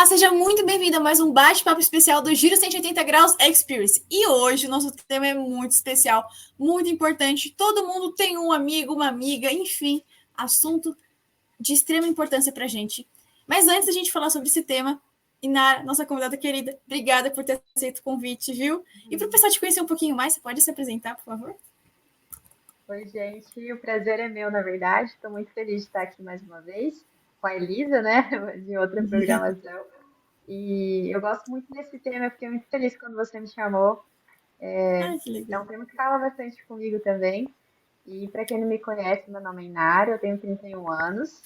seja muito bem-vindo a mais um bate-papo especial do Giro 180 Graus Experience. E hoje o nosso tema é muito especial, muito importante. Todo mundo tem um amigo, uma amiga, enfim, assunto de extrema importância para a gente. Mas antes da gente falar sobre esse tema, Inara, nossa convidada querida, obrigada por ter aceito o convite, viu? E para o pessoal te conhecer um pouquinho mais, você pode se apresentar, por favor? Oi, gente, o prazer é meu, na verdade. Estou muito feliz de estar aqui mais uma vez com a Elisa, né, de outra programação. E eu gosto muito desse tema, eu fiquei muito feliz quando você me chamou. Ah, que É legal. um tema que fala bastante comigo também. E para quem não me conhece, meu nome é Inara, eu tenho 31 anos,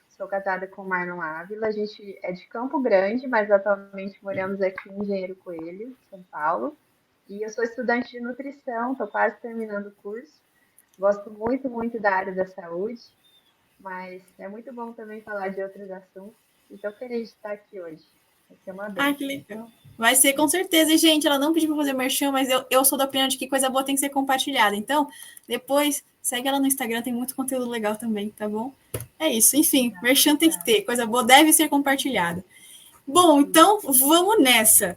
sou casada com o Marlon Ávila. A gente é de Campo Grande, mas atualmente moramos aqui em Engenheiro Coelho, São Paulo. E eu sou estudante de nutrição, estou quase terminando o curso. Gosto muito, muito da área da saúde, mas é muito bom também falar de outros assuntos. E estou feliz de estar aqui hoje. Vai ser uma Ah, que benção. legal. Vai ser com certeza. E, gente, ela não pediu para fazer merchan, mas eu sou da opinião de que coisa boa tem que ser compartilhada. Então, depois, segue ela no Instagram, tem muito conteúdo legal também, tá bom? É isso. Enfim, Ah, merchan tem que obrigada. ter. Coisa boa deve ser compartilhada. Bom, Isso. então, vamos nessa.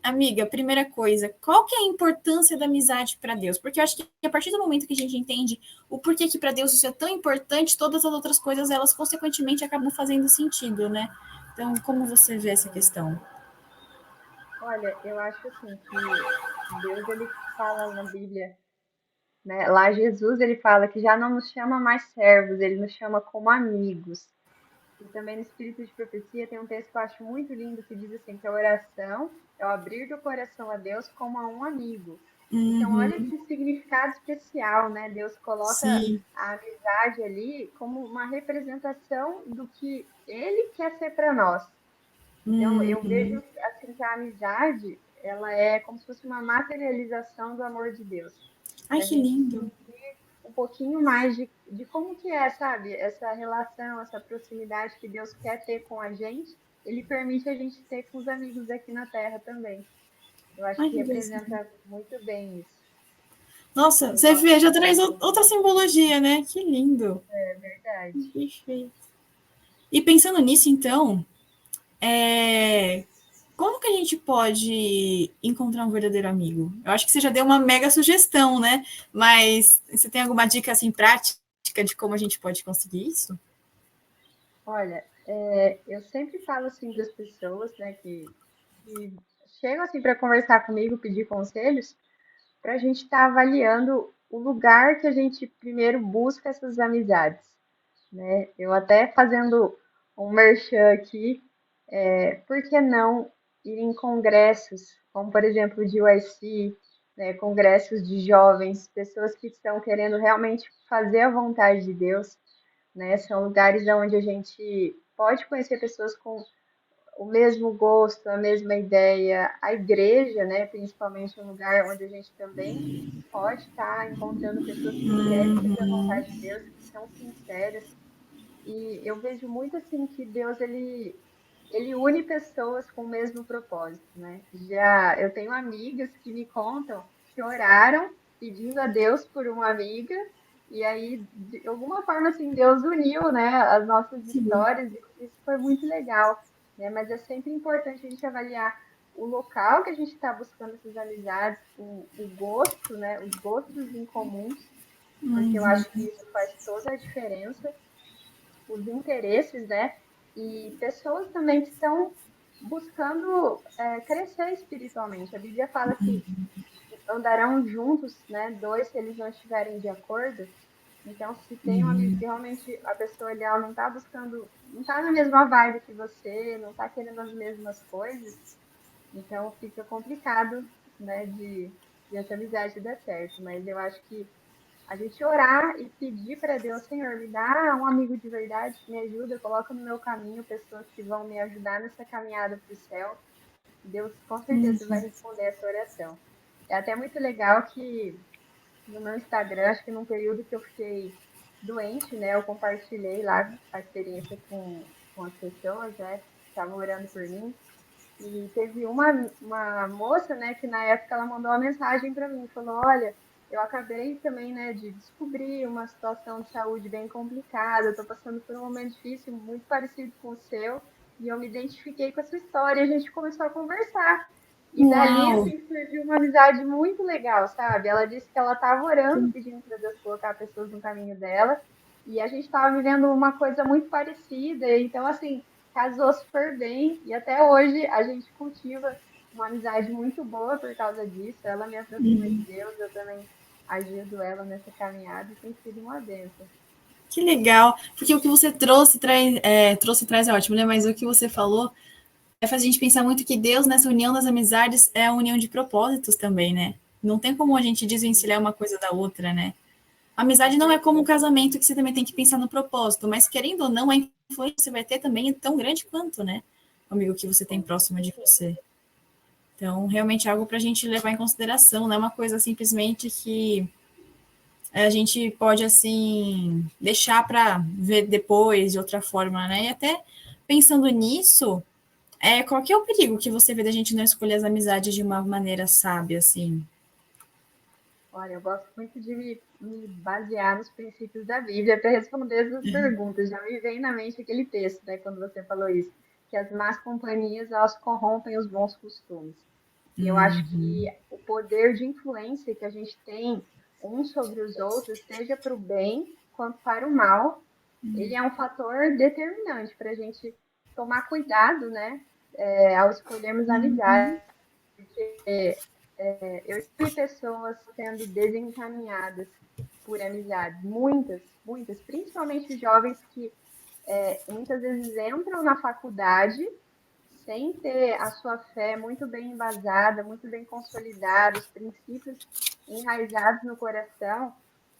Amiga, primeira coisa, qual que é a importância da amizade para Deus? Porque eu acho que a partir do momento que a gente entende o porquê que para Deus isso é tão importante, todas as outras coisas, elas consequentemente acabam fazendo sentido, né? Então, como você vê essa Sim. questão? Olha, eu acho assim que Deus ele fala na Bíblia, né? Lá Jesus ele fala que já não nos chama mais servos, ele nos chama como amigos. E também no Espírito de Profecia tem um texto que eu acho muito lindo que diz assim que a oração é o abrir do coração a Deus como a um amigo. Então, olha Uhum. que significado especial, né? Deus coloca Sim. a amizade ali como uma representação do que Ele quer ser para nós. Então, eu vejo Uhum. assim que a amizade, ela é como se fosse uma materialização do amor de Deus, Ai, para a que gente lindo. sentir um pouquinho mais de como que é, sabe? Essa relação, essa proximidade que Deus quer ter com a gente, Ele permite a gente ter com os amigos aqui na Terra também. Eu acho Ai, que que gracinha. representa muito bem isso. Nossa, Eu você gosto vê, já traz bastante outra também. simbologia, né? Que lindo. É verdade. Perfeito. E pensando nisso, então, como que a gente pode encontrar um verdadeiro amigo? Eu acho que você já deu uma mega sugestão, né? Mas você tem alguma dica assim prática de como a gente pode conseguir isso? Olha, eu sempre falo assim para as pessoas, né, que chegam assim para conversar comigo, pedir conselhos, para a gente estar avaliando o lugar que a gente primeiro busca essas amizades, né? Eu até fazendo um merchan aqui, por que não ir em congressos, como por exemplo o de UIC, né, congressos de jovens, pessoas que estão querendo realmente fazer a vontade de Deus, né? São lugares onde a gente pode conhecer pessoas com o mesmo gosto, a mesma ideia. A igreja, né, principalmente é um lugar onde a gente também pode estar encontrando pessoas que querem fazer a vontade de Deus, que são sinceras. E eu vejo muito assim que Deus ele une pessoas com o mesmo propósito, né? Já eu tenho amigas que me contam que oraram pedindo a Deus por uma amiga e aí de alguma forma assim Deus uniu, né, as nossas Sim. histórias e isso foi muito legal, né? Mas é sempre importante a gente avaliar o local que a gente está buscando essas amizades, o gosto, né, os gostos em comuns, porque eu acho que isso faz toda a diferença, os interesses, né? E pessoas também que estão buscando crescer espiritualmente. A Bíblia fala que andarão juntos, né? Dois, se eles não estiverem de acordo. Então, se tem um amigo que realmente a pessoa ali, ela não está buscando, não está na mesma vibe que você, não está querendo as mesmas coisas, então fica complicado, né, de essa amizade dar certo. Mas eu acho que a gente orar e pedir para Deus, Senhor, me dá um amigo de verdade que me ajuda, coloca no meu caminho pessoas que vão me ajudar nessa caminhada para o céu. Deus com certeza vai responder essa oração. É até muito legal que no meu Instagram, acho que num período que eu fiquei doente, né, eu compartilhei lá a experiência com as pessoas, né, que estavam orando por mim. E teve uma moça, né, que na época ela mandou uma mensagem para mim, falou, olha, eu acabei também, né, de descobrir uma situação de saúde bem complicada, eu tô passando por um momento difícil, muito parecido com o seu, e eu me identifiquei com essa história, e a gente começou a conversar. E dali, Uau! assim, surgiu uma amizade muito legal, sabe? Ela disse que ela estava orando, pedindo para Deus colocar pessoas no caminho dela, e a gente estava vivendo uma coisa muito parecida, então, assim, casou super bem, e até hoje a gente cultiva uma amizade muito boa por causa disso. Ela me aproxima de Deus, eu também ajudo ela nessa caminhada, e tem sido uma bênção. Que legal, porque o que você trouxe traz é ótimo, né? Mas o que você falou faz a gente pensar muito que Deus, nessa união das amizades, é a união de propósitos também, né? Não tem como a gente desvencilhar uma coisa da outra, né? A Com amizade não é como um certeza. casamento que você também tem que pensar no propósito, mas querendo ou não, a influência que você vai ter também é tão grande quanto, né? O amigo que você tem próximo de você. Então, realmente é algo para a gente levar em consideração, não é uma coisa simplesmente que a gente pode, assim, deixar para ver depois de outra forma, né? E até pensando nisso, qual que é o perigo que você vê da gente não escolher as amizades de uma maneira sábia, assim? Olha, eu gosto muito de me basear nos princípios da Bíblia para responder essas perguntas. Já me vem na mente aquele texto, né, quando você falou isso, que as más companhias elas corrompem os bons costumes. E eu acho que o poder de influência que a gente tem uns sobre os outros, seja para o bem quanto para o mal, ele é um fator determinante para a gente tomar cuidado, né, ao escolhermos amizade. Eu vi pessoas sendo desencaminhadas por amizades, muitas, muitas, principalmente jovens que muitas vezes entram na faculdade sem ter a sua fé muito bem embasada, muito bem consolidada, os princípios enraizados no coração,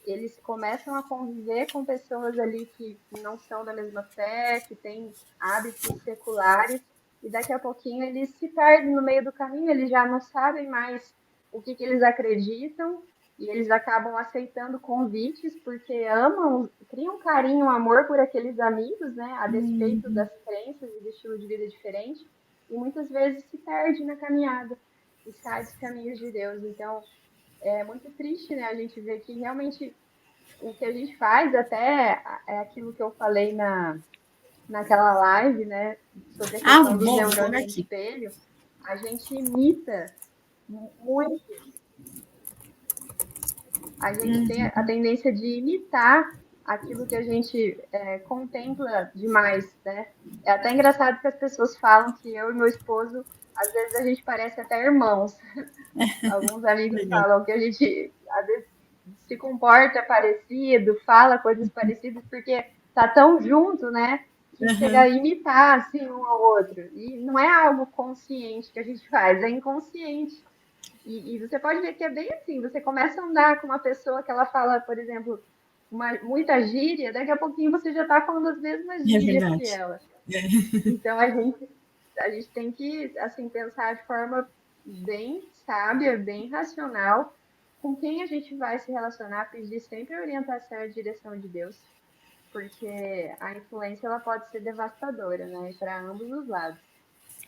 eles começam a conviver com pessoas ali que não são da mesma fé, que têm hábitos seculares, e daqui a pouquinho eles se perdem no meio do caminho, eles já não sabem mais o que eles acreditam, e eles acabam aceitando convites porque amam, criam um carinho, um amor por aqueles amigos, né, a despeito das crenças e do estilo de vida diferente, e muitas vezes se perde na caminhada e sai dos caminhos de Deus. Então, é muito triste, né, a gente ver que realmente o que a gente faz até é aquilo que eu falei naquela live, né, sobre a Ah, questão dos vou neurônios aqui. espelho, a gente imita muito, a gente tem a tendência de imitar aquilo que a gente contempla demais, né? É até engraçado que as pessoas falam que eu e meu esposo, às vezes a gente parece até irmãos. Alguns amigos Legal. falam que a gente às vezes se comporta parecido, fala coisas parecidas, porque tá tão junto, né? Que chega a imitar assim um ao outro. E não é algo consciente que a gente faz, é inconsciente. E você pode ver que é bem assim, você começa a andar com uma pessoa que ela fala, por exemplo, muita gíria, daqui a pouquinho você já está falando as mesmas É gírias que verdade. ela. Então a gente tem que assim pensar de forma bem sábia, bem racional, com quem a gente vai se relacionar, pedir sempre a orientação e a direção de Deus, porque a influência ela pode ser devastadora, né, para ambos os lados.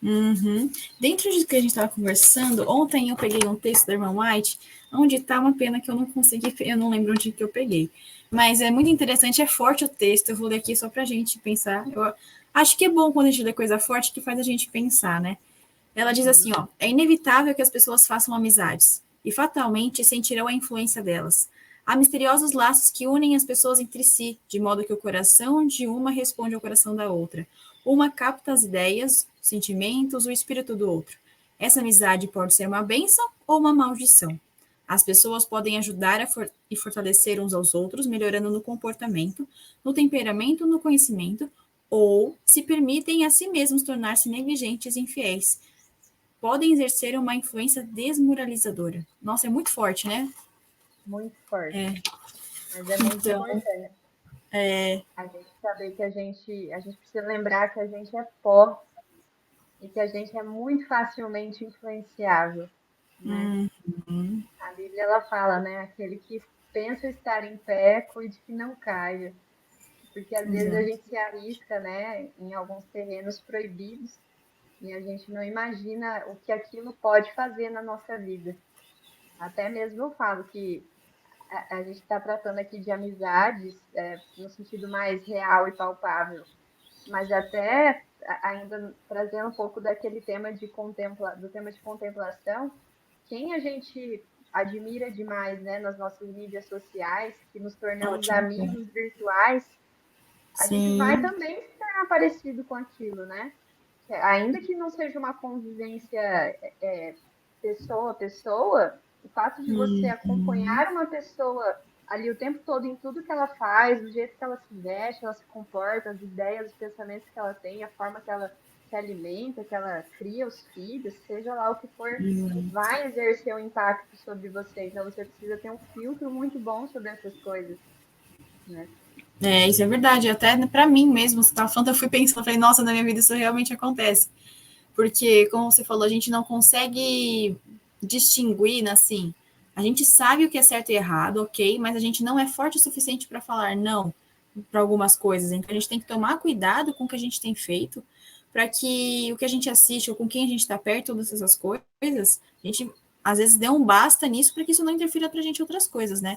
Uhum. Dentro do que a gente estava conversando, ontem eu peguei um texto da Irmã White, onde está uma pena que eu não consegui, eu não lembro onde que eu peguei. Mas é muito interessante, é forte o texto, eu vou ler aqui só para a gente pensar. Eu acho que é bom quando a gente lê coisa forte que faz a gente pensar, né? Ela diz assim, ó, é inevitável que as pessoas façam amizades, e fatalmente sentirão a influência delas. Há misteriosos laços que unem as pessoas entre si, de modo que o coração de uma responde ao coração da outra. Uma capta as ideias, sentimentos, o espírito do outro. Essa amizade pode ser uma bênção ou uma maldição. As pessoas podem ajudar e fortalecer uns aos outros, melhorando no comportamento, no temperamento, no conhecimento, ou se permitem a si mesmos tornar-se negligentes e infiéis, podem exercer uma influência desmoralizadora. Nossa, é muito forte, né? Muito forte, É. mas é muito Então, importante. A gente saber que a gente precisa lembrar que a gente é pó e que a gente é muito facilmente influenciável, né? A Bíblia ela fala, né? Aquele que pensa estar em pé, cuide que não caia, porque às vezes a exato. gente se arrisca, né, em alguns terrenos proibidos e a gente não imagina o que aquilo pode fazer na nossa vida. Até mesmo eu falo que a gente está tratando aqui de amizades no sentido mais real e palpável, mas até ainda trazendo um pouco daquele tema do tema de contemplação, quem a gente admira demais, né, nas nossas mídias sociais, que nos tornamos Ótimo. amigos virtuais, a gente vai Sim. também se tornar parecido com aquilo, né? Ainda que não seja uma convivência pessoa a pessoa, o fato de você Uhum. acompanhar uma pessoa ali o tempo todo em tudo que ela faz, do jeito que ela se veste, ela se comporta, as ideias, os pensamentos que ela tem, a forma que ela se alimenta, que ela cria os filhos, seja lá o que for, vai exercer um impacto sobre você. Então você precisa ter um filtro muito bom sobre essas coisas, né? É, isso é verdade. Até para mim mesmo, você estava falando, eu fui pensando, falei, nossa, na minha vida isso realmente acontece. Porque, como você falou, a gente não consegue distinguir, assim, a gente sabe o que é certo e errado, ok, mas a gente não é forte o suficiente para falar não para algumas coisas. Então, a gente tem que tomar cuidado com o que a gente tem feito, para que o que a gente assiste ou com quem a gente está perto, todas essas coisas, a gente às vezes dê um basta nisso para que isso não interfira para a gente em outras coisas, né?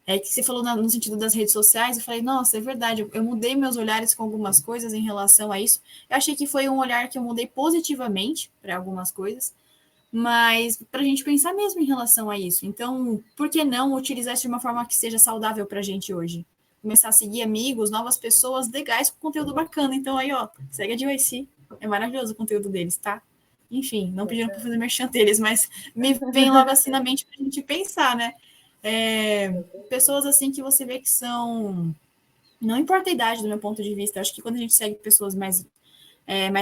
É que você falou no sentido das redes sociais, eu falei, nossa, é verdade, eu mudei meus olhares com algumas coisas em relação a isso. Eu achei que foi um olhar que eu mudei positivamente para algumas coisas, mas para a gente pensar mesmo em relação a isso. Então, por que não utilizar isso de uma forma que seja saudável para a gente hoje? Começar a seguir amigos, novas pessoas legais com conteúdo bacana. Então, aí, ó, segue a DYC. É maravilhoso o conteúdo deles, tá? Enfim, não pediram para fazer merchan deles, mas me vem logo assim na mente para a gente pensar, né? Pessoas assim que você vê que são. Não importa a idade, do meu ponto de vista, eu acho que quando a gente segue pessoas mais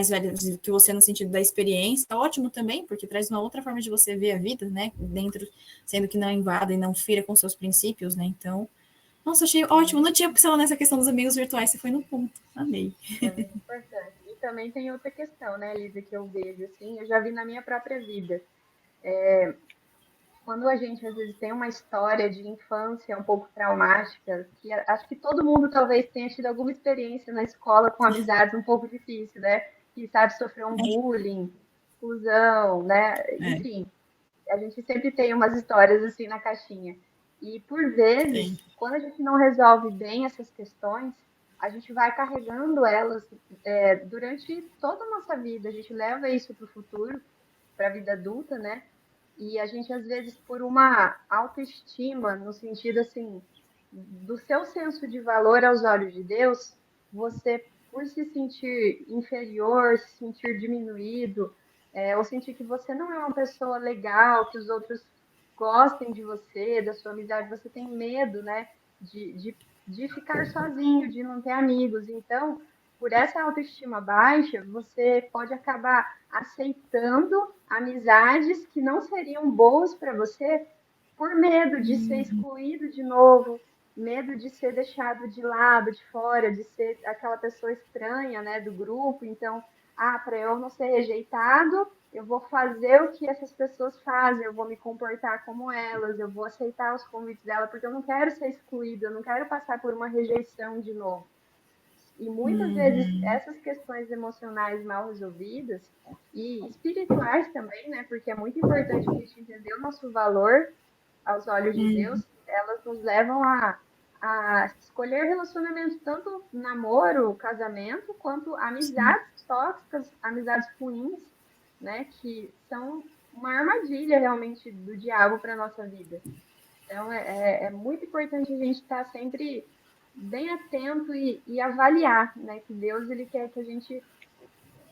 velhas que você no sentido da experiência, tá ótimo também, porque traz uma outra forma de você ver a vida, né? Dentro, sendo que não invada e não fira com seus princípios, né? Então, nossa, achei ótimo. Não tinha pensado nessa questão dos amigos virtuais, você foi no ponto. Amei. É muito importante. E também tem outra questão, né, Lisa, que eu vejo assim, eu já vi na minha própria vida. Quando a gente às vezes tem uma história de infância um pouco traumática, que acho que todo mundo talvez tenha tido alguma experiência na escola com amizades um pouco difícil, né? Que sabe sofrer um bullying, exclusão, né? É, Enfim, a gente sempre tem umas histórias assim na caixinha. E por vezes, tem. quando a gente não resolve bem essas questões, a gente vai carregando elas durante toda a nossa vida. A gente leva isso para o futuro, para a vida adulta, né? E a gente, às vezes, por uma autoestima, no sentido assim, do seu senso de valor aos olhos de Deus, você, por se sentir inferior, se sentir diminuído, ou sentir que você não é uma pessoa legal, que os outros gostem de você, da sua amizade, você tem medo, né, de ficar sozinho, de não ter amigos. Então, por essa autoestima baixa, você pode acabar aceitando amizades que não seriam boas para você por medo de ser excluído de novo, medo de ser deixado de lado, de fora, de ser aquela pessoa estranha, né, do grupo. Então, para eu não ser rejeitado, eu vou fazer o que essas pessoas fazem, eu vou me comportar como elas, eu vou aceitar os convites dela, porque eu não quero ser excluída, eu não quero passar por uma rejeição de novo. E muitas vezes essas questões emocionais mal resolvidas e espirituais também, né? Porque é muito importante a gente entender o nosso valor aos olhos de Deus, elas nos levam a escolher relacionamentos, tanto namoro, casamento, quanto amizades tóxicas, amizades ruins, né? Que são uma armadilha realmente do diabo para a nossa vida. Então, é muito importante a gente estar sempre bem atento e avaliar, né? Que Deus ele quer que a gente,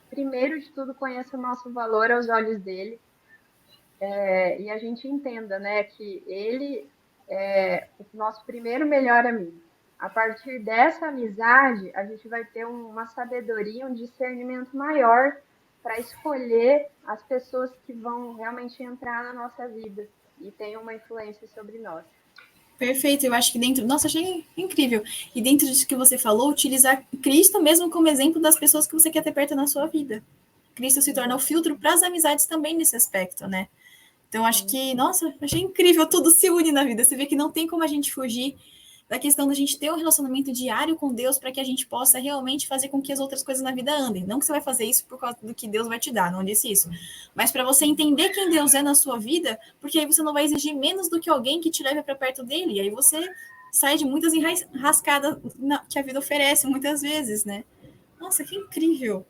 primeiro de tudo, conheça o nosso valor aos olhos dele, e a gente entenda, né? Que ele é o nosso primeiro melhor amigo. A partir dessa amizade, a gente vai ter uma sabedoria, um discernimento maior para escolher as pessoas que vão realmente entrar na nossa vida e tenham uma influência sobre nós. Perfeito, eu acho que dentro. Nossa, achei incrível. E dentro disso que você falou, utilizar Cristo mesmo como exemplo das pessoas que você quer ter perto na sua vida. Cristo se torna o filtro Exatamente. para as amizades também nesse aspecto, né? Então, acho Sim. que, nossa, achei incrível, tudo se une na vida. Você vê que não tem como a gente fugir da questão da gente ter um relacionamento diário com Deus para que a gente possa realmente fazer com que as outras coisas na vida andem. Não que você vai fazer isso por causa do que Deus vai te dar, não disse isso. Mas para você entender quem Deus é na sua vida, porque aí você não vai exigir menos do que alguém que te leve para perto dele. E aí você sai de muitas enrascadas que a vida oferece muitas vezes, né? Nossa, que incrível!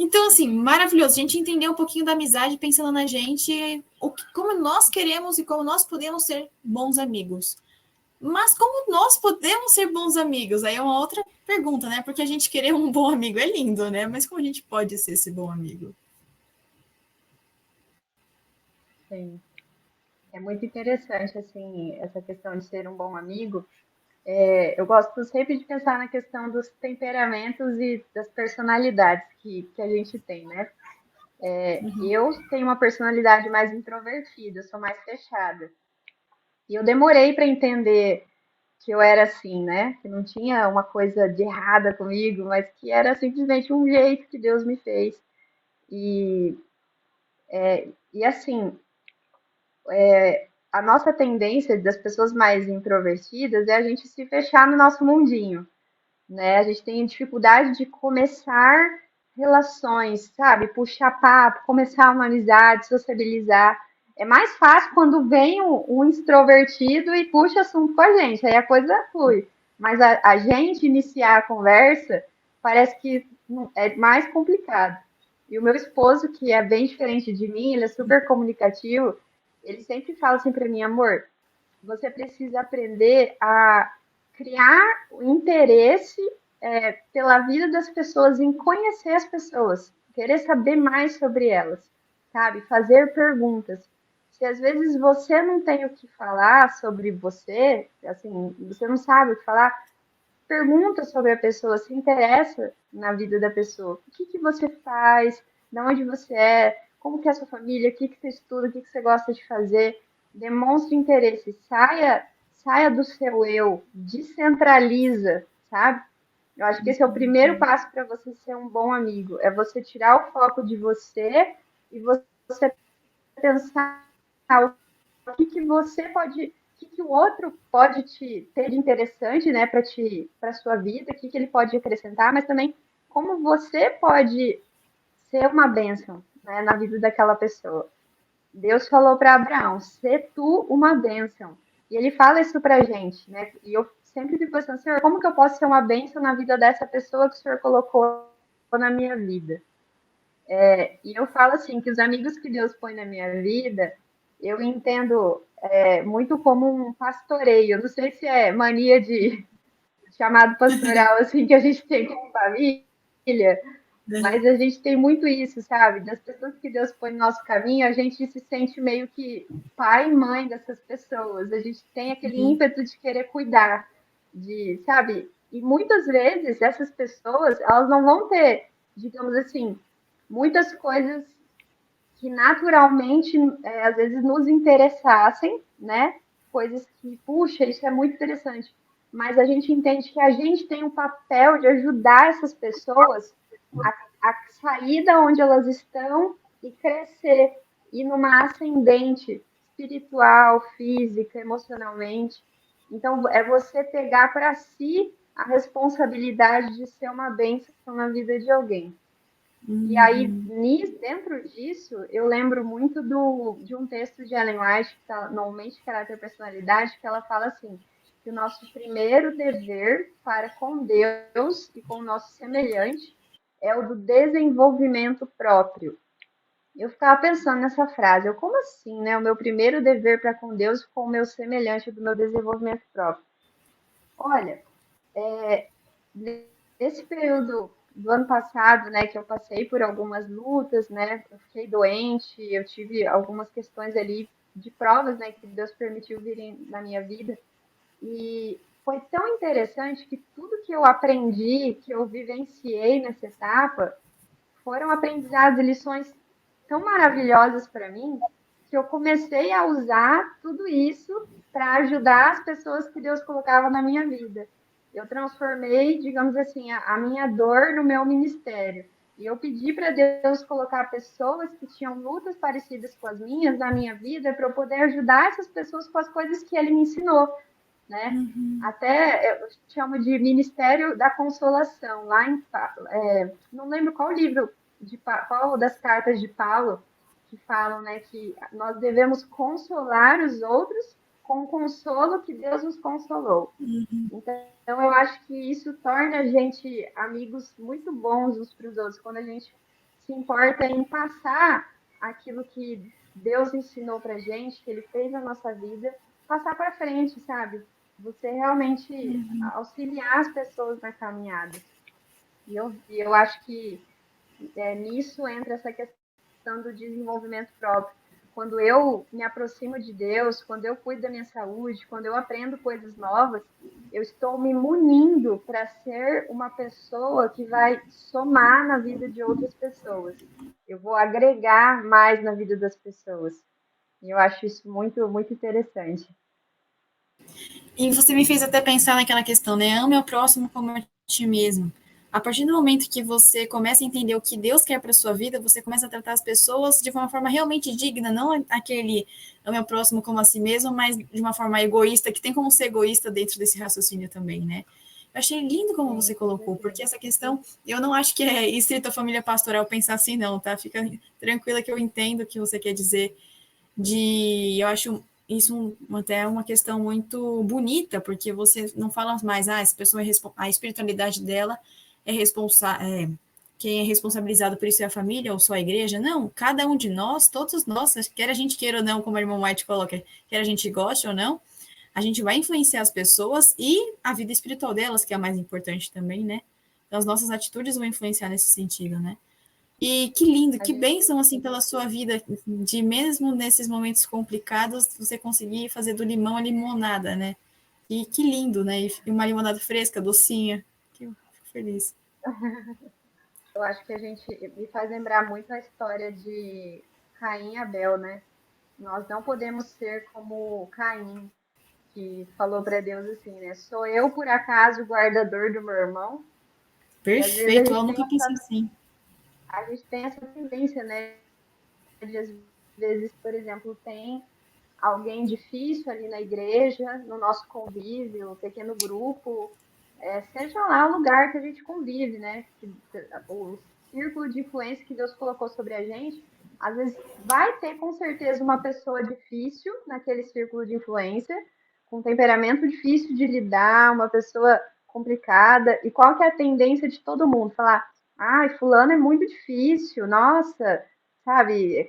Então, assim, maravilhoso. A gente entendeu um pouquinho da amizade pensando na gente, como nós queremos e como nós podemos ser bons amigos. Mas como nós podemos ser bons amigos? Aí é uma outra pergunta, né? Porque a gente querer um bom amigo é lindo, né? Mas como a gente pode ser esse bom amigo? Sim. É muito interessante, assim, essa questão de ser um bom amigo. Eu gosto sempre de pensar na questão dos temperamentos e das personalidades que a gente tem, né? Eu tenho uma personalidade mais introvertida, eu sou mais fechada. E eu demorei para entender que eu era assim, né? Que não tinha uma coisa de errada comigo, mas que era simplesmente um jeito que Deus me fez. E, e assim, a nossa tendência das pessoas mais introvertidas é a gente se fechar no nosso mundinho, né? A gente tem dificuldade de começar relações, sabe? Puxar papo, começar uma amizade, sociabilizar. É mais fácil quando vem um extrovertido e puxa assunto com a gente, aí a coisa flui. Mas a gente iniciar a conversa parece que é mais complicado. E o meu esposo, que é bem diferente de mim, ele é super comunicativo, ele sempre fala assim para mim, amor, você precisa aprender a criar o interesse pela vida das pessoas, em conhecer as pessoas, querer saber mais sobre elas, sabe? Fazer perguntas. Se às vezes você não tem o que falar sobre você, assim, você não sabe o que falar, pergunta sobre a pessoa, se interessa na vida da pessoa. O que que você faz? De onde você é? Como que é a sua família? O que que você estuda? O que que você gosta de fazer? Demonstre interesse. Saia do seu eu. Descentraliza, sabe? Eu acho que esse é o primeiro passo para você ser um bom amigo. É você tirar o foco de você e você pensar o que que você pode, o que que o outro pode te ter de interessante, né, para sua vida, o que que ele pode acrescentar, mas também como você pode ser uma bênção, né, na vida daquela pessoa. Deus falou para Abraão: "Sê tu uma bênção". E ele fala isso para a gente, né? E eu sempre fico pensando, Senhor, como que eu posso ser uma bênção na vida dessa pessoa que o Senhor colocou na minha vida? E eu falo assim, que os amigos que Deus põe na minha vida, eu entendo muito como um pastoreio. Eu não sei se é mania de chamado pastoral assim que a gente tem como família, mas a gente tem muito isso, sabe? Das pessoas que Deus põe no nosso caminho, a gente se sente meio que pai e mãe dessas pessoas. A gente tem aquele ímpeto de querer cuidar, sabe? E muitas vezes essas pessoas, elas não vão ter, digamos assim, muitas coisas que naturalmente, às vezes, nos interessassem, né? Coisas que, puxa, isso é muito interessante. Mas a gente entende que a gente tem um papel de ajudar essas pessoas a sair da onde elas estão e crescer, e numa ascendente espiritual, física, emocionalmente. Então, é você pegar para si a responsabilidade de ser uma bênção na vida de alguém. E aí, dentro disso, eu lembro muito de um texto de Ellen White, que está no Mente, Caráter e Personalidade, que ela fala assim, que o nosso primeiro dever para com Deus e com o nosso semelhante é o do desenvolvimento próprio. Eu ficava pensando nessa frase, como assim, né? O meu primeiro dever para com Deus com o meu semelhante do meu desenvolvimento próprio. Olha, nesse período do ano passado, né, que eu passei por algumas lutas, né, eu fiquei doente, eu tive algumas questões ali de provas, né, que Deus permitiu virem na minha vida, e foi tão interessante que tudo que eu aprendi, que eu vivenciei nessa etapa, foram aprendizados e lições tão maravilhosas para mim, que eu comecei a usar tudo isso para ajudar as pessoas que Deus colocava na minha vida. Eu transformei, digamos assim, a minha dor no meu ministério. E eu pedi para Deus colocar pessoas que tinham lutas parecidas com as minhas na minha vida para eu poder ajudar essas pessoas com as coisas que Ele me ensinou, né? Até eu chamo de Ministério da Consolação, lá em, não lembro qual livro, qual das cartas de Paulo, que falam, né, que nós devemos consolar os outros com o consolo que Deus nos consolou. Então, eu acho que isso torna a gente amigos muito bons uns para os outros, quando a gente se importa em passar aquilo que Deus ensinou pra gente, que ele fez na nossa vida, passar para frente, sabe? Você realmente auxiliar as pessoas na caminhada. E eu acho que nisso entra essa questão do desenvolvimento próprio. Quando eu me aproximo de Deus, quando eu cuido da minha saúde, quando eu aprendo coisas novas, eu estou me munindo para ser uma pessoa que vai somar na vida de outras pessoas. Eu vou agregar mais na vida das pessoas. E eu acho isso muito, muito interessante. E você me fez até pensar naquela questão, né? Ame ao próximo como a ti mesmo. A partir do momento que você começa a entender o que Deus quer para sua vida, você começa a tratar as pessoas de uma forma realmente digna, não aquele ame ao próximo como a si mesmo, mas de uma forma egoísta, que tem como ser egoísta dentro desse raciocínio também, né? Eu achei lindo como Sim, você com colocou, certeza. porque essa questão, eu não acho que é estrito a família pastoral pensar assim, não, tá? Fica tranquila que eu entendo o que você quer dizer eu acho isso até uma questão muito bonita, porque você não fala mais, essa pessoa a espiritualidade dela é responsável, quem é responsabilizado por isso é a família ou só a igreja. Não, cada um de nós, todos nós, quer a gente queira ou não, como a irmã White coloca, quer a gente goste ou não, a gente vai influenciar as pessoas e a vida espiritual delas, que é a mais importante também, né? Então, as nossas atitudes vão influenciar nesse sentido, né? E que lindo, A que gente, bênção assim pela sua vida, de mesmo nesses momentos complicados, você conseguir fazer do limão a limonada, né? E que lindo, né? E uma limonada fresca, docinha. Que eu fico feliz. eu acho que a gente me faz lembrar muito a história de Caim e Abel, né? Nós não podemos ser como Caim, que falou para Deus assim, né? Sou eu, por acaso, o guardador do meu irmão? E às vezes Perfeito, eu nunca pensei assim. a gente tem essa tendência, né? De às vezes, por exemplo, tem alguém difícil ali na igreja, no nosso convívio, um pequeno grupo, seja lá o lugar que a gente convive, né? O círculo de influência que Deus colocou sobre a gente, às vezes vai ter com certeza uma pessoa difícil naquele círculo de influência, com temperamento difícil de lidar, uma pessoa complicada. E qual que é a tendência de todo mundo? Falar, ai, fulano é muito difícil, nossa, sabe, é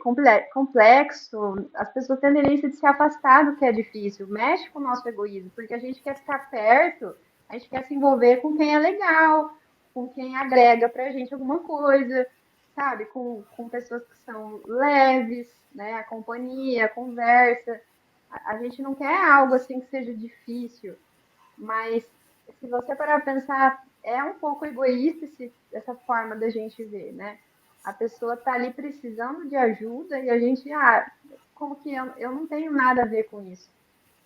complexo, as pessoas têm a tendência de se afastar do que é difícil, mexe com o nosso egoísmo, porque a gente quer ficar perto, a gente quer se envolver com quem é legal, com quem agrega pra gente alguma coisa, sabe, com pessoas que são leves, né, a companhia, a conversa, a gente não quer algo assim que seja difícil, mas se você parar para pensar, é um pouco egoísta essa forma da gente ver, né? A pessoa está ali precisando de ajuda e a gente, como que eu não tenho nada a ver com isso.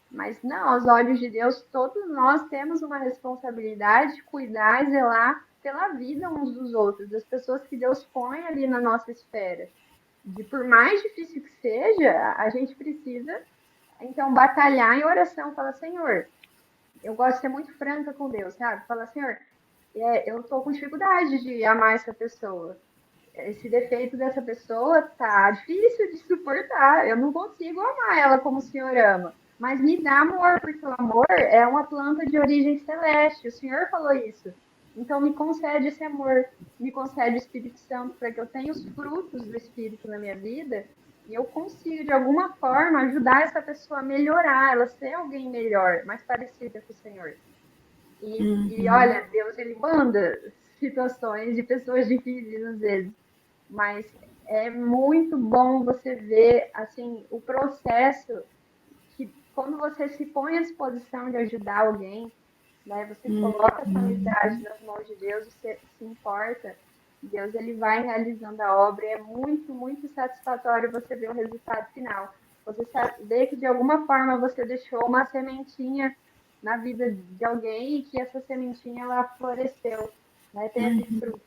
Mas não, aos olhos de Deus, todos nós temos uma responsabilidade de cuidar e zelar pela vida uns dos outros, das pessoas que Deus põe ali na nossa esfera. De por mais difícil que seja, a gente precisa então batalhar em oração, falar, Senhor, eu gosto de ser muito franca com Deus, sabe? Fala, Senhor, eu tô com dificuldade de amar essa pessoa. Esse defeito dessa pessoa tá difícil de suportar. Eu não consigo amar ela como o Senhor ama. Mas me dá amor, porque o amor é uma planta de origem celeste. O Senhor falou isso. Então me concede esse amor, me concede o Espírito Santo para que eu tenha os frutos do Espírito na minha vida e eu consiga, de alguma forma, ajudar essa pessoa a melhorar, ela ser alguém melhor, mais parecida com o Senhor. E olha, Deus, ele manda situações de pessoas difíceis às vezes, mas é muito bom você ver assim o processo que quando você se põe à disposição de ajudar alguém, né, você coloca essa amizade nas mãos de Deus, você se importa, Deus ele vai realizando a obra e é muito, muito satisfatório você ver o resultado final. Você vê que de alguma forma você deixou uma sementinha na vida de alguém e que essa sementinha ela floresceu, né, teve fruto.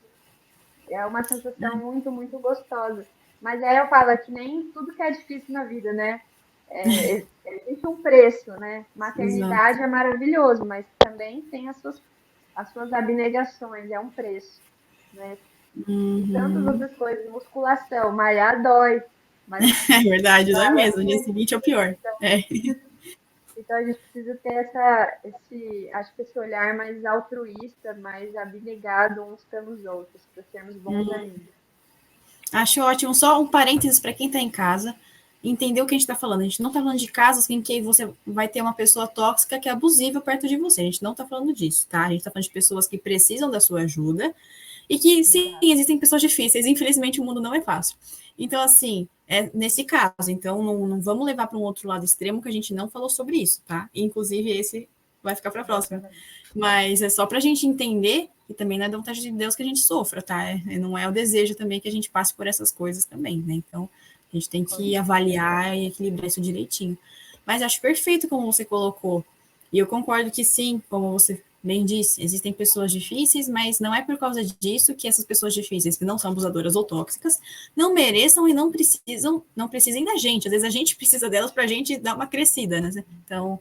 É uma sensação muito, muito gostosa. Mas aí eu falo que nem tudo que é difícil na vida, né? Existe um preço, né? Exato. Maternidade é maravilhoso, mas também tem as suas abnegações, é um preço, né? E tantas outras coisas, musculação, malhar dói, mas É verdade, não é vale a mesmo? O dia pena. seguinte é o pior. É. Então a gente precisa ter acho que esse olhar mais altruísta, mais abnegado uns pelos outros, para sermos bons amigos. Acho ótimo. Só um parênteses para quem está em casa entender o que a gente está falando. A gente não está falando de casos em que você vai ter uma pessoa tóxica que é abusiva perto de você. A gente não está falando disso, tá? A gente está falando de pessoas que precisam da sua ajuda e que, sim, Exato. existem pessoas difíceis. Infelizmente, o mundo não é fácil. Então, assim, é nesse caso. Então, não vamos levar para um outro lado extremo que a gente não falou sobre isso, tá? Inclusive, esse vai ficar para a próxima. Mas é só para a gente entender e também não é da vontade de Deus que a gente sofra, tá? Não é o desejo também que a gente passe por essas coisas também, né? Então, a gente tem que avaliar e equilibrar isso direitinho. Mas acho perfeito como você colocou. E eu concordo que sim, como você bem disse, existem pessoas difíceis, mas não é por causa disso que essas pessoas difíceis, que não são abusadoras ou tóxicas, não mereçam e não precisem da gente. Às vezes a gente precisa delas para a gente dar uma crescida, né? Então,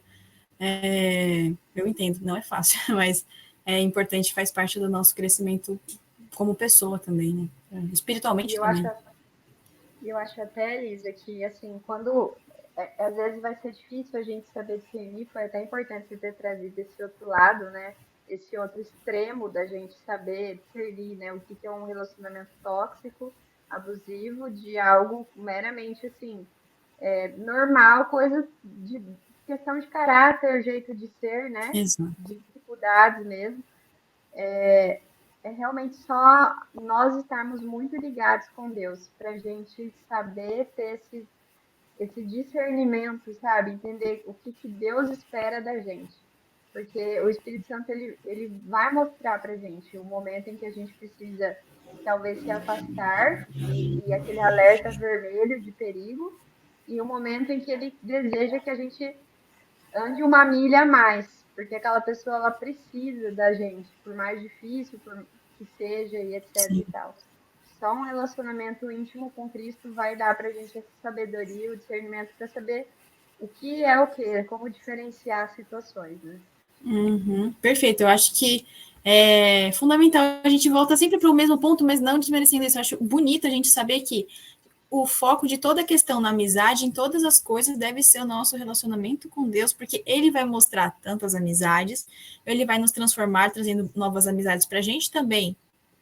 eu entendo, não é fácil, mas é importante, faz parte do nosso crescimento como pessoa também, né? E Espiritualmente também. eu acho até, Lisa, que assim, quando às vezes vai ser difícil a gente saber discernir, foi até importante você ter trazido esse outro lado, né? Esse outro extremo da gente saber discernir, né? O que que é um relacionamento tóxico, abusivo, de algo meramente assim, normal, coisa de questão de caráter, jeito de ser, né? Exato. De dificuldades mesmo. É realmente só nós estarmos muito ligados com Deus, para a gente saber ter esse discernimento, sabe? Entender o que, que Deus espera da gente. Porque o Espírito Santo ele vai mostrar para a gente o momento em que a gente precisa talvez se afastar e aquele alerta vermelho de perigo, e o momento em que ele deseja que a gente ande uma milha a mais, porque aquela pessoa ela precisa da gente, por mais difícil que seja e etc Sim. e tal. Só um relacionamento íntimo com Cristo vai dar pra gente essa sabedoria, o discernimento para saber o que, como diferenciar situações, né? Uhum, perfeito. Eu acho que é fundamental. A gente volta sempre para o mesmo ponto, mas não desmerecendo isso. Eu acho bonito a gente saber que o foco de toda a questão na amizade, em todas as coisas, deve ser o nosso relacionamento com Deus, porque Ele vai mostrar tantas amizades, Ele vai nos transformar, trazendo novas amizades para a gente também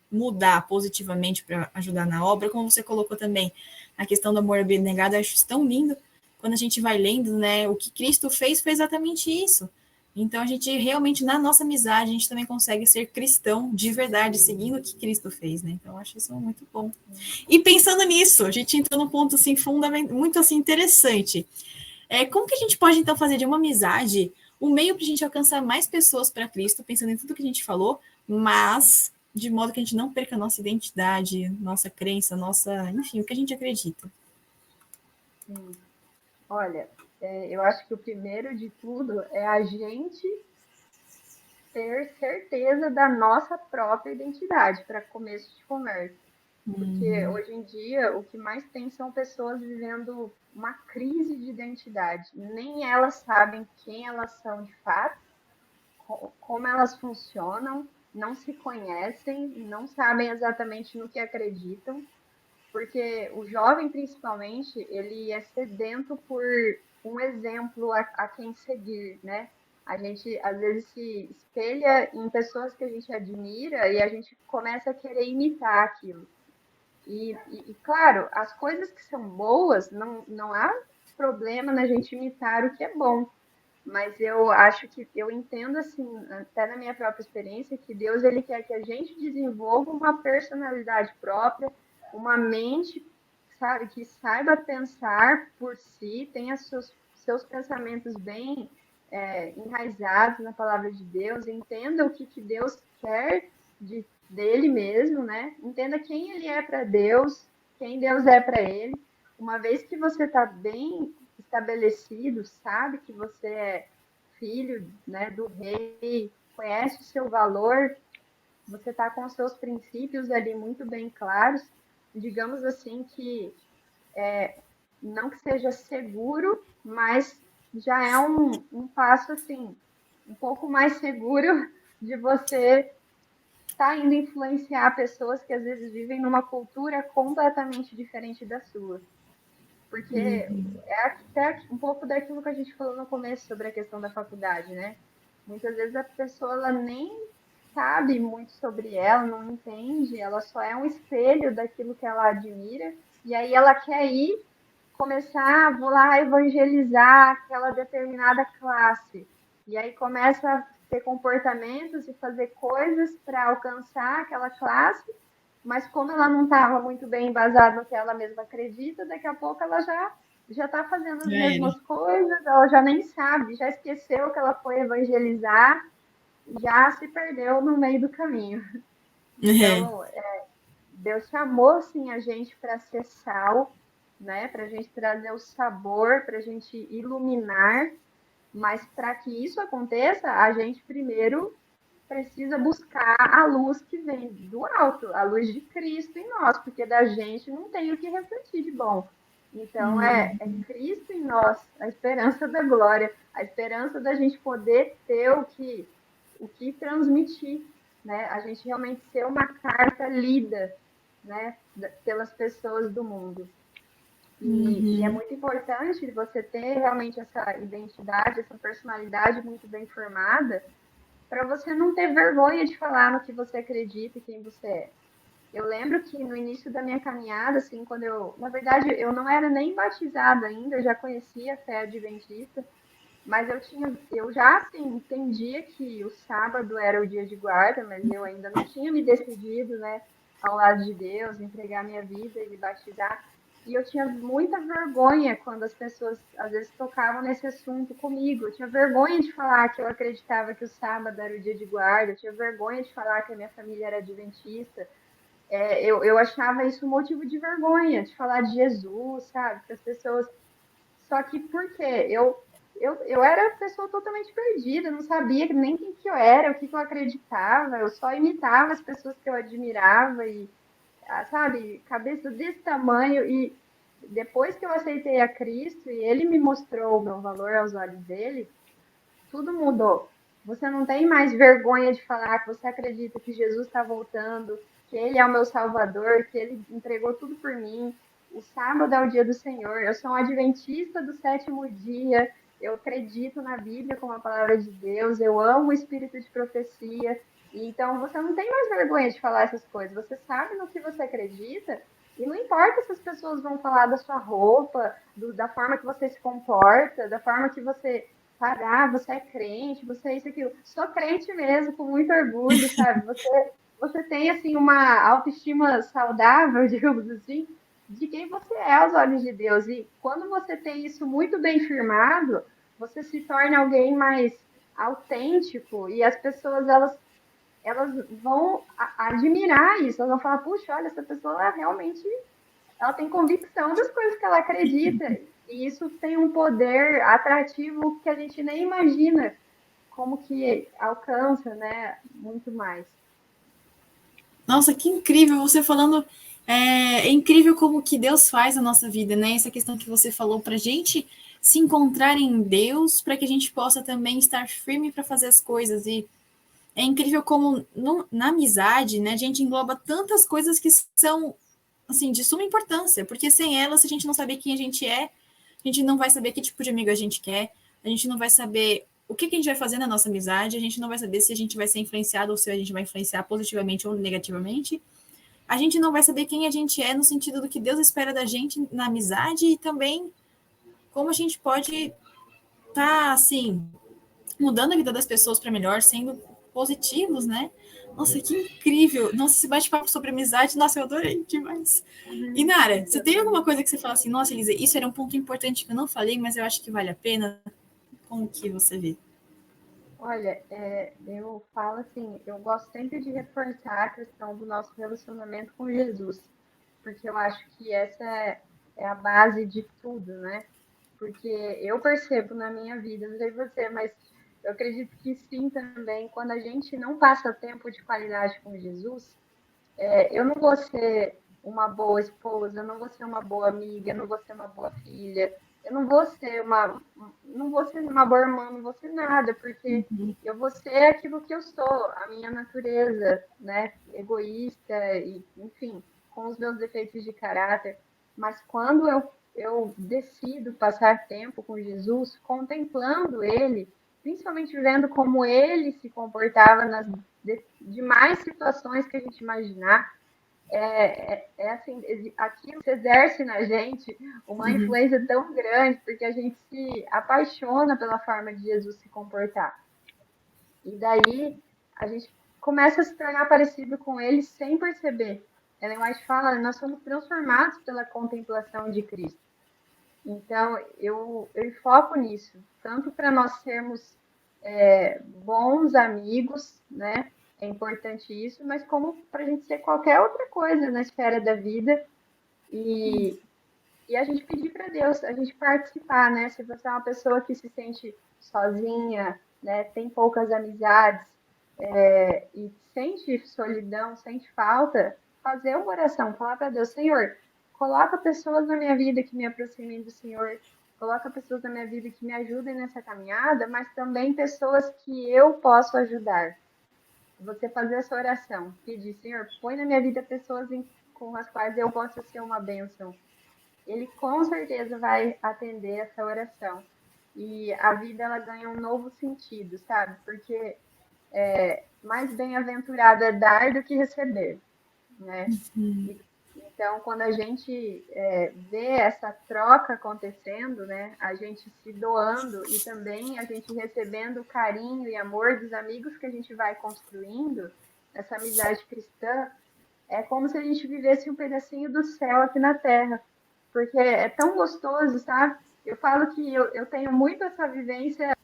mudar positivamente para ajudar na obra, como você colocou também a questão do amor abnegado, eu acho isso tão lindo quando a gente vai lendo, né, o que Cristo fez foi exatamente isso. Então a gente realmente na nossa amizade a gente também consegue ser cristão de verdade, seguindo o que Cristo fez, né? Então eu acho isso muito bom. E pensando nisso, a gente entrou num ponto assim fundamental, muito assim interessante. Como que a gente pode então fazer de uma amizade um meio para a gente alcançar mais pessoas para Cristo, pensando em tudo que a gente falou, mas de modo que a gente não perca a nossa identidade, nossa crença, nossa, enfim, o que a gente acredita. Sim. Olha, eu acho que o primeiro de tudo é a gente ter certeza da nossa própria identidade para começo de conversa. Porque hoje em dia o que mais tem são pessoas vivendo uma crise de identidade. Nem elas sabem quem elas são de fato, como elas funcionam, não se conhecem, não sabem exatamente no que acreditam, porque o jovem, principalmente, ele é sedento por um exemplo a quem seguir, né? A gente às vezes se espelha em pessoas que a gente admira e a gente começa a querer imitar aquilo. Claro, as coisas que são boas, não há problema na gente imitar o que é bom. Mas eu acho que eu entendo assim, até na minha própria experiência, que Deus ele quer que a gente desenvolva uma personalidade própria, uma mente, sabe, que saiba pensar por si, tenha seus pensamentos bem enraizados na palavra de Deus, entenda o que, que Deus quer dele mesmo, né? Entenda quem ele é para Deus, quem Deus é para ele. Uma vez que você está bem estabelecido, sabe que você é filho, né, do rei, conhece o seu valor, você está com os seus princípios ali muito bem claros, digamos assim que não que seja seguro, mas já é um passo assim, um pouco mais seguro de você estar indo influenciar pessoas que às vezes vivem numa cultura completamente diferente da sua. Porque é até um pouco daquilo que a gente falou no começo sobre a questão da faculdade, né? Muitas vezes a pessoa ela nem sabe muito sobre ela, não entende, ela só é um espelho daquilo que ela admira, e aí ela quer ir começar, vou lá evangelizar aquela determinada classe. E aí começa a ter comportamentos e fazer coisas para alcançar aquela classe, mas como ela não estava muito bem embasada no que ela mesma acredita, daqui a pouco ela já está fazendo as Já era. mesmas coisas, ela já nem sabe, já esqueceu que ela foi evangelizar, já se perdeu no meio do caminho. É. Então, Deus chamou sim a gente para ser sal, né? Para a gente trazer o sabor, para a gente iluminar, mas para que isso aconteça, a gente primeiro precisa buscar a luz que vem do alto, a luz de Cristo em nós, porque da gente não tem o que refletir de bom. Então é Cristo em nós, a esperança da glória, a esperança da gente poder ter o que transmitir, né? A gente realmente ser uma carta lida, né, pelas pessoas do mundo. E é Uhum. muito importante você ter realmente essa identidade, essa personalidade muito bem formada, para você não ter vergonha de falar no que você acredita e quem você é. Eu lembro que no início da minha caminhada, assim, quando na verdade, eu não era nem batizada ainda, eu já conhecia a fé adventista, mas eu já, assim, entendia que o sábado era o dia de guarda, mas eu ainda não tinha me decidido, né, ao lado de Deus, entregar minha vida e me batizar. E eu tinha muita vergonha quando as pessoas, às vezes, tocavam nesse assunto comigo. Eu tinha vergonha de falar que eu acreditava que o sábado era o dia de guarda, eu tinha vergonha de falar que a minha família era adventista. Eu achava isso um motivo de vergonha, de falar de Jesus, sabe, para as pessoas. Só que por quê? Eu era pessoa totalmente perdida, não sabia nem quem que eu era, o que que eu acreditava, eu só imitava as pessoas que eu admirava e, sabe, cabeça desse tamanho. E depois que eu aceitei a Cristo e ele me mostrou o meu valor aos olhos dele, tudo mudou. Você não tem mais vergonha de falar que você acredita que Jesus está voltando, que Ele é o meu Salvador, que Ele entregou tudo por mim. O sábado é o dia do Senhor. Eu sou um adventista do sétimo dia. Eu acredito na Bíblia como a palavra de Deus. Eu amo o espírito de profecia. E então você não tem mais vergonha de falar essas coisas. Você sabe no que você acredita. E não importa se as pessoas vão falar da sua roupa, da forma que você se comporta, da forma que você sabe, você é crente, você é isso, aquilo. Sou crente mesmo, com muito orgulho, sabe? Você tem, assim, uma autoestima saudável, digamos assim, de quem você é aos olhos de Deus. E quando você tem isso muito bem firmado, você se torna alguém mais autêntico e as pessoas, elas vão admirar isso, elas vão falar, puxa, olha, essa pessoa ela realmente ela tem convicção das coisas que ela acredita. E isso tem um poder atrativo que a gente nem imagina como que alcança, né? Muito mais. Nossa, que incrível você falando. É incrível como que Deus faz na nossa vida, né? Essa questão que você falou para a gente se encontrar em Deus, para que a gente possa também estar firme para fazer as coisas. E é incrível como na amizade, né, a gente engloba tantas coisas que são assim de suma importância, porque sem elas, se a gente não saber quem a gente é, a gente não vai saber que tipo de amigo a gente quer, a gente não vai saber o que a gente vai fazer na nossa amizade, a gente não vai saber se a gente vai ser influenciado ou se a gente vai influenciar positivamente ou negativamente. A gente não vai saber quem a gente é no sentido do que Deus espera da gente na amizade e também como a gente pode estar, assim, mudando a vida das pessoas para melhor, sendo positivos, né? Nossa, que incrível! Nossa, esse bate-papo sobre amizade, nossa, eu adorei demais. E Nara, você tem alguma coisa que você fala assim, nossa, Elisa, isso era um ponto importante que eu não falei, mas eu acho que vale a pena? Como que você vê? Olha, eu falo assim, eu gosto sempre de reforçar a questão do nosso relacionamento com Jesus, porque eu acho que essa é a base de tudo, né? Porque eu percebo na minha vida, não sei você, mas eu acredito que sim também, quando a gente não passa tempo de qualidade com Jesus, eu não vou ser uma boa esposa, eu não vou ser uma boa amiga, eu não vou ser uma boa filha, eu não vou ser uma boa irmã, não vou ser nada, porque eu vou ser aquilo que eu sou, a minha natureza, né, egoísta e, enfim, com os meus defeitos de caráter. Mas quando eu decido passar tempo com Jesus, contemplando Ele, principalmente vendo como Ele se comportava de mais situações que a gente imaginar. Assim, aquilo se exerce na gente uma influência tão grande, porque a gente se apaixona pela forma de Jesus se comportar. E daí a gente começa a se tornar parecido com ele sem perceber. Ellen White fala, nós somos transformados pela contemplação de Cristo. Então, eu foco nisso, tanto para nós sermos bons amigos, né? É importante isso, mas como para a gente ser qualquer outra coisa na esfera da vida e a gente pedir para Deus, a gente participar, né? Se você é uma pessoa que se sente sozinha, né? Tem poucas amizades e sente solidão, sente falta, fazer uma oração, falar para Deus, Senhor, coloca pessoas na minha vida que me aproximem do Senhor, coloca pessoas na minha vida que me ajudem nessa caminhada, mas também pessoas que eu posso ajudar. Você fazer essa oração, pedir, Senhor, põe na minha vida pessoas com as quais eu possa ser uma bênção. Ele com certeza vai atender essa oração. E a vida ela ganha um novo sentido, sabe? Porque mais bem-aventurado é dar do que receber, né? Então, quando a gente vê essa troca acontecendo, né? A gente se doando e também a gente recebendo o carinho e amor dos amigos que a gente vai construindo, essa amizade cristã, é como se a gente vivesse um pedacinho do céu aqui na Terra, porque é tão gostoso, sabe? Eu falo que eu tenho muito essa vivência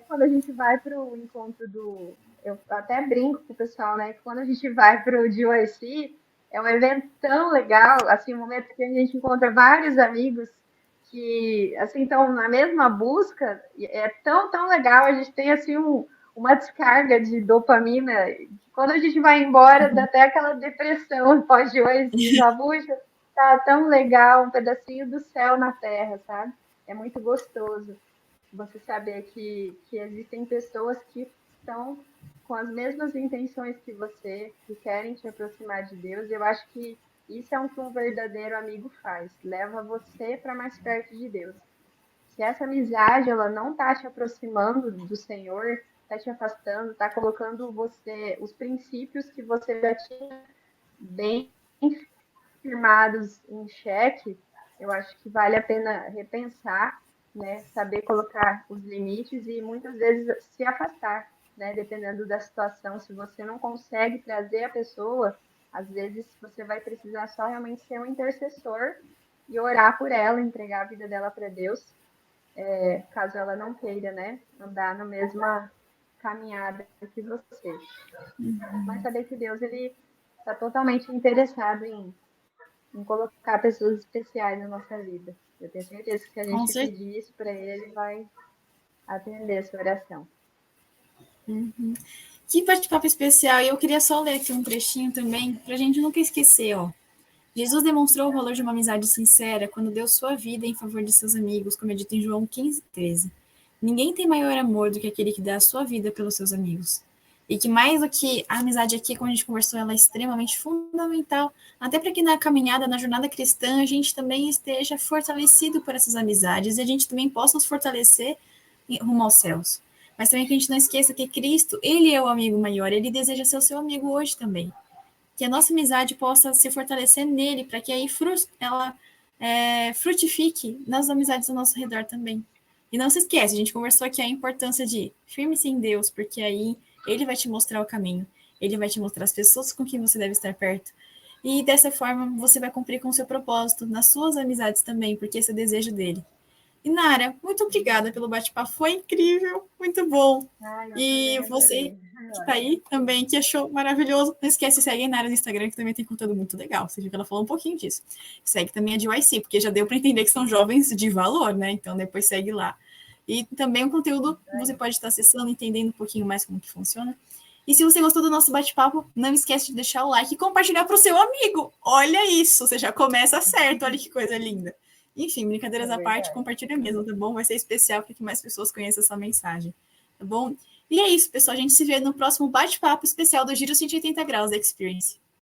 quando a gente vai para o encontro do... Eu até brinco com o pessoal, né? Que quando a gente vai para o GYC, é um evento tão legal, assim, um momento que a gente encontra vários amigos que, assim, estão na mesma busca. É tão legal, a gente tem, assim, uma descarga de dopamina. Quando a gente vai embora, dá até aquela depressão pós-GYC, já, puxa, tá tão legal, um pedacinho do céu na terra, sabe? É muito gostoso você saber que existem pessoas que estão com as mesmas intenções que você, que querem te aproximar de Deus. Eu acho que isso é o que um verdadeiro amigo faz, leva você para mais perto de Deus. Se essa amizade ela não está te aproximando do Senhor, está te afastando, está colocando você, os princípios que você já tinha bem firmados em xeque, eu acho que vale a pena repensar, né? Saber colocar os limites e muitas vezes se afastar, né? Dependendo da situação, se você não consegue trazer a pessoa, às vezes você vai precisar só realmente ser um intercessor e orar por ela, entregar a vida dela para Deus, caso ela não queira, né? Andar na mesma caminhada que você. Mas saber que Deus ele está totalmente interessado em colocar pessoas especiais na nossa vida. Eu tenho certeza que se a gente pedir isso para ele, ele vai atender a sua oração. Que bate-papo especial. E eu queria só ler aqui um trechinho também, para a gente nunca esquecer, ó. Jesus demonstrou o valor de uma amizade sincera quando deu sua vida em favor de seus amigos, como é dito em João 15:13. Ninguém tem maior amor do que aquele que dá a sua vida pelos seus amigos. E que mais do que a amizade aqui, como a gente conversou, ela é extremamente fundamental, até para que na caminhada, na jornada cristã, a gente também esteja fortalecido por essas amizades e a gente também possa nos fortalecer rumo aos céus. Mas também que a gente não esqueça que Cristo, ele é o amigo maior, ele deseja ser o seu amigo hoje também. Que a nossa amizade possa se fortalecer nele, para que aí ela frutifique nas amizades ao nosso redor também. E não se esquece, a gente conversou aqui a importância de firme-se em Deus, porque aí ele vai te mostrar o caminho, ele vai te mostrar as pessoas com quem você deve estar perto. E dessa forma você vai cumprir com o seu propósito, nas suas amizades também, porque esse é o desejo dele. E Nara, muito obrigada pelo bate-papo, foi incrível, muito bom. E você que está aí também, que achou maravilhoso, não esquece, segue a Nara no Instagram, que também tem conteúdo muito legal. Você viu que ela falou um pouquinho disso. Segue também a GYC, porque já deu para entender que são jovens de valor, né? Então depois segue lá. E também o conteúdo você pode estar acessando, entendendo um pouquinho mais como que funciona. E se você gostou do nosso bate-papo, não esquece de deixar o like e compartilhar para o seu amigo. Olha isso, você já começa certo, olha que coisa linda. Enfim, brincadeiras à parte, compartilha mesmo, tá bom? Vai ser especial para que mais pessoas conheçam essa mensagem, tá bom? E é isso, pessoal. A gente se vê no próximo bate-papo especial do Giro 180 Graus Experience.